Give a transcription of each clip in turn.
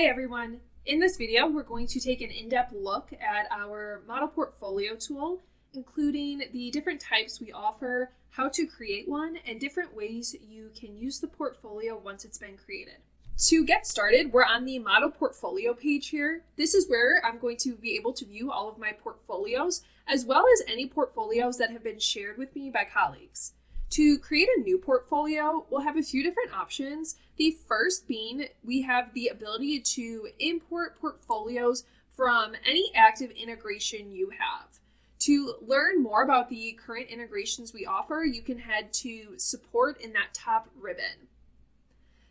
everyone. In this video, we're going to take an in-depth look at our model portfolio tool, including the different types we offer, how to create one, and different ways you can use the portfolio once it's been created. To get started, we're on the model portfolio page here. This is where I'm going to be able to view all of my portfolios, as well as any portfolios that have been shared with me by colleagues. To create a new portfolio, we'll have a few different options. The first being we have the ability to import portfolios from any active integration you have. To learn more about the current integrations we offer, you can head to support in that top ribbon.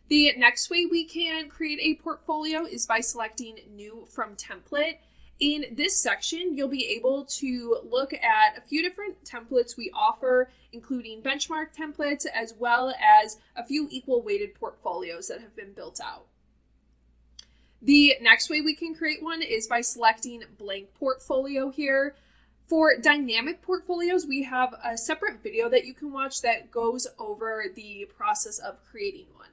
The next way we can create a portfolio is by selecting New from Template. In this section, you'll be able to look at a few different templates we offer, including benchmark templates, as well as a few equal weighted portfolios that have been built out. The next way we can create one is by selecting blank portfolio here. For dynamic portfolios, we have a separate video that you can watch that goes over the process of creating one.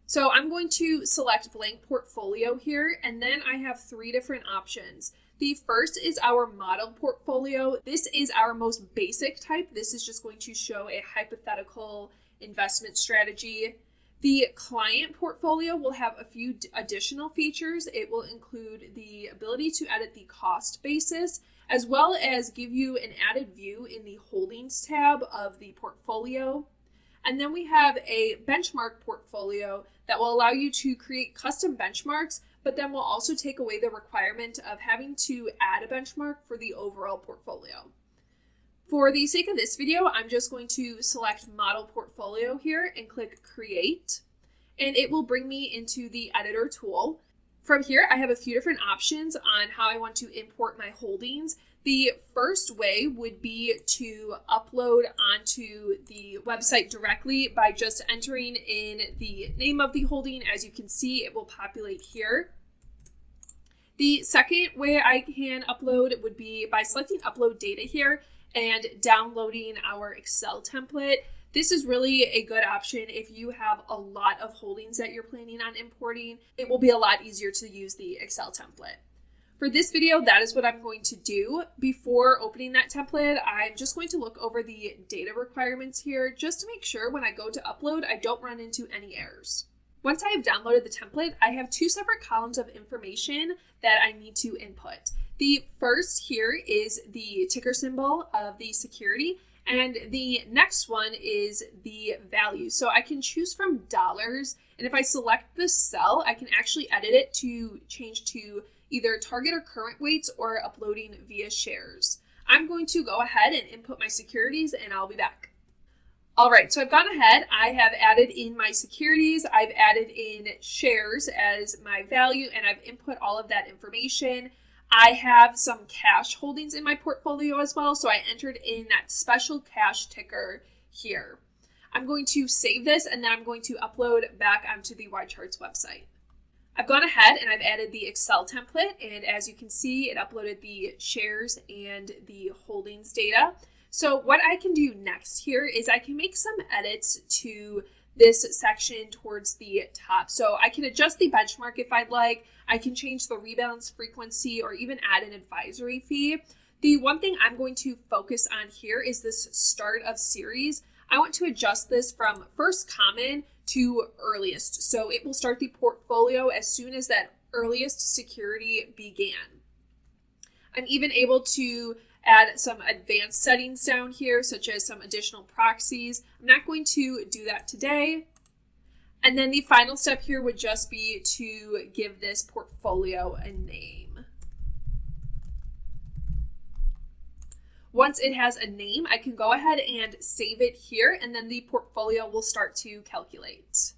So I'm going to select blank portfolio here, and then I have three different options. The first is our model portfolio. This is our most basic type. This is just going to show a hypothetical investment strategy. The client portfolio will have a few additional features. It will include the ability to edit the cost basis, as well as give you an added view in the holdings tab of the portfolio. And then we have a benchmark portfolio that will allow you to create custom benchmarks, but then will also take away the requirement of having to add a benchmark for the overall portfolio. For the sake of this video, I'm just going to select Model Portfolio here and click Create, and it will bring me into the editor tool. From here, I have a few different options on how I want to import my holdings. The first way would be to upload onto the website directly by just entering in the name of the holding. As you can see, it will populate here. The second way I can upload would be by selecting Upload Data here and downloading our Excel template. This is really a good option if you have a lot of holdings that you're planning on importing. It will be a lot easier to use the Excel template. For this video, that is what I'm going to do. Before opening that template, I'm just going to look over the data requirements here just to make sure when I go to upload, I don't run into any errors. Once I have downloaded the template, I have two separate columns of information that I need to input. The first here is the ticker symbol of the security, and the next one is the value. So I can choose from dollars, and if I select this cell, I can actually edit it to change to either target or current weights or uploading via shares. I'm going to go ahead and input my securities, and I'll be back. All right, so I've gone ahead. I have added in my securities. I've added in shares as my value, and I've input all of that information. I have some cash holdings in my portfolio as well, so I entered in that special cash ticker here. I'm going to save this, and then I'm going to upload back onto the YCharts website. I've gone ahead and I've added the Excel template, and as you can see, it uploaded the shares and the holdings data. So what I can do next here is I can make some edits to this section towards the top. So I can adjust the benchmark if I'd like. I can change the rebalance frequency or even add an advisory fee. The one thing I'm going to focus on here is this start of series. I want to adjust this from first common to earliest. So it will start the portfolio as soon as that earliest security began. I'm even able to add some advanced settings down here, such as some additional proxies. I'm not going to do that today. And then the final step here would just be to give this portfolio a name. Once it has a name, I can go ahead and save it here, and then the portfolio will start to calculate.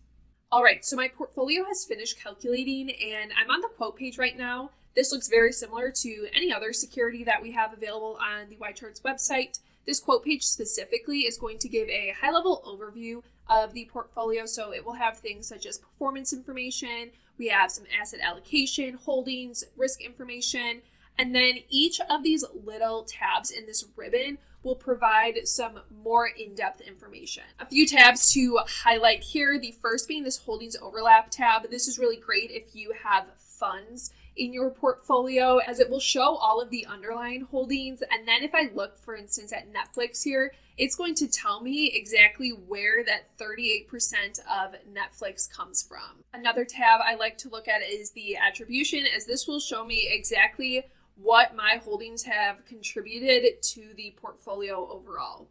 All right, so my portfolio has finished calculating, and I'm on the quote page right now. This looks very similar to any other security that we have available on the YCharts website. This quote page specifically is going to give a high-level overview of the portfolio, so it will have things such as performance information, we have some asset allocation, holdings, risk information, and then each of these little tabs in this ribbon will provide some more in-depth information. A few tabs to highlight here. The first being this holdings overlap tab. This is really great if you have funds in your portfolio, as it will show all of the underlying holdings. And then if I look, for instance, at Netflix here, it's going to tell me exactly where that 38% of Netflix comes from. Another tab I like to look at is the attribution, as this will show me exactly what my holdings have contributed to the portfolio overall.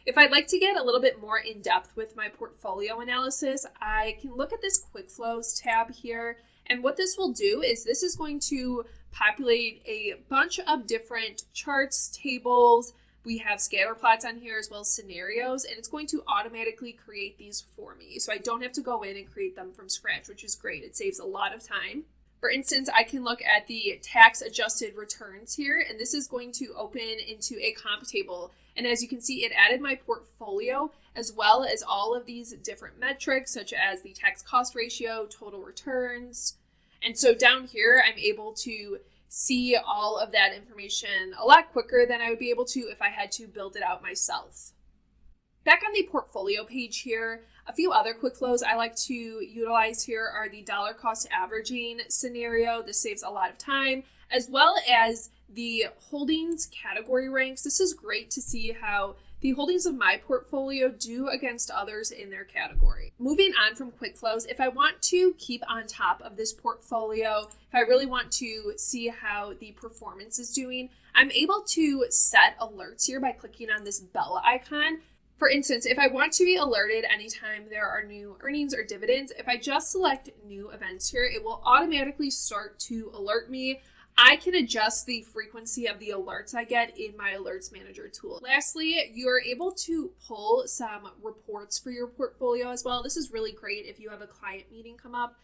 If I'd like to get a little bit more in depth with my portfolio analysis, I can look at this Quickflows tab here. And what this will do is this is going to populate a bunch of different charts, tables. We have scatter plots on here as well as scenarios, and it's going to automatically create these for me. So I don't have to go in and create them from scratch, which is great. It saves a lot of time. For instance, I can look at the tax adjusted returns here, and this is going to open into a comp table. And as you can see, it added my portfolio as well as all of these different metrics, such as the tax cost ratio, total returns. And so down here, I'm able to see all of that information a lot quicker than I would be able to if I had to build it out myself. Back on the portfolio page here, a few other quick flows I like to utilize here are the dollar cost averaging scenario. This saves a lot of time, as well as the holdings category ranks. This is great to see how the holdings of my portfolio do against others in their category. Moving on from Quickflows, if I want to keep on top of this portfolio, if I really want to see how the performance is doing, I'm able to set alerts here by clicking on this bell icon. For instance, if I want to be alerted anytime there are new earnings or dividends, if I just select new events here, it will automatically start to alert me. I can adjust the frequency of the alerts I get in my Alerts Manager tool. Lastly, you're able to pull some reports for your portfolio as well. This is really great if you have a client meeting come up,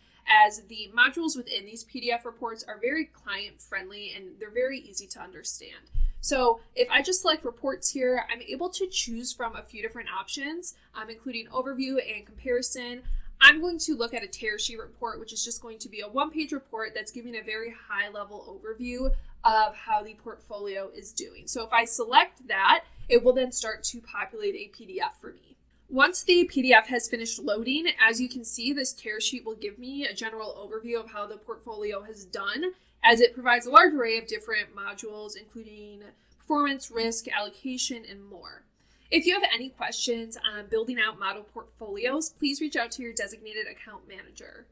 as the modules within these PDF reports are very client friendly and they're very easy to understand. So if I just select reports here, I'm able to choose from a few different options, including overview and comparison. I'm going to look at a tear sheet report, which is just going to be a one-page report that's giving a very high-level overview of how the portfolio is doing. So if I select that, it will then start to populate a PDF for me. Once the PDF has finished loading, as you can see, this tear sheet will give me a general overview of how the portfolio has done, as it provides a large array of different modules, including performance, risk, allocation, and more. If you have any questions on building out model portfolios, please reach out to your designated account manager.